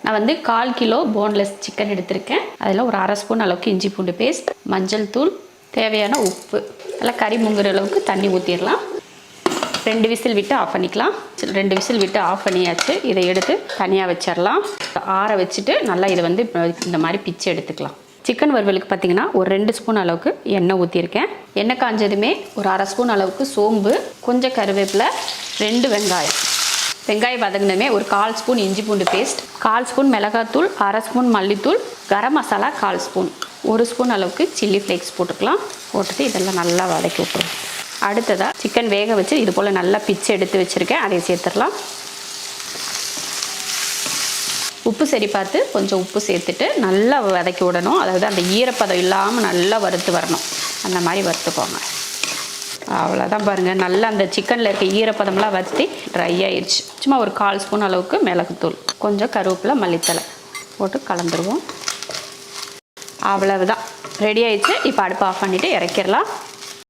நான் வந்து 1/4 kilo boneless chicken எடுத்திருக்கேன். அதில் ஒரு 1/2 ஸ்பூன் அளவுக்கு இஞ்சி பூண்டு பேஸ்ட், மஞ்சள் தூள், தேவையான உப்பு, நல்லா கறி முங்குற அளவுக்கு தண்ணி ஊற்றிடலாம். 2 விசில் விட்டு ஆஃப் பண்ணிக்கலாம். 2 விசில் விட்டு ஆஃப் பண்ணியாச்சு. இதை எடுத்து தனியாக வச்சிடலாம். ஆற வச்சுட்டு நல்லா இதை வந்து இந்த மாதிரி பிச்சு எடுத்துக்கலாம். சிக்கன் வறுவலுக்கு பார்த்தீங்கன்னா ஒரு 2 ஸ்பூன் அளவுக்கு எண்ணெய் ஊற்றிருக்கேன். எண்ணெய் காஞ்சதுமே ஒரு 1/2 ஸ்பூன் அளவுக்கு சோம்பு, கொஞ்சம் கருவேப்பிலை, 2 வெங்காயம். வெங்காயம் வதங்கினமே ஒரு 1/4 ஸ்பூன் இஞ்சி பூண்டு பேஸ்ட், 1/4 ஸ்பூன் மிளகாத்தூள், 1/2 ஸ்பூன் மல்லித்தூள், கரம் மசாலா 1/4 ஸ்பூன், 1 ஸ்பூன் அளவுக்கு சில்லி ஃப்ளேக்ஸ் போட்டுக்கலாம். போட்டுட்டு இதெல்லாம் நல்லா வதக்கி விட்டுருவோம். அடுத்ததாக சிக்கன் வேக வச்சு இது போல் நல்லா பிச்சு எடுத்து வச்சுருக்கேன். அதை சேர்த்துடலாம். உப்பு சரி பார்த்து கொஞ்சம் உப்பு சேர்த்துட்டு நல்லா வதக்கி விடணும். அதாவது அந்த ஈரப்பதம் இல்லாமல் நல்லா வறுத்து வரணும். அந்த மாதிரி வறுத்துக்கோங்க. அவ்வளோதான் பாருங்கள், நல்லா அந்த சிக்கனில் இருக்க ஈரப்பதம்லாம் வற்றி ட்ரை ஆயிடுச்சு. சும்மா ஒரு 1/4 ஸ்பூன் அளவுக்கு மிளகுத்தூள், கொஞ்சம் கருவேப்பிலை, மல்லித்தலை போட்டு கலந்துருவோம். அவ்வளவுதான், ரெடி ஆயிடுச்சு. இப்போ அடுப்பு ஆஃப் பண்ணிவிட்டு இறக்கிடலாம்.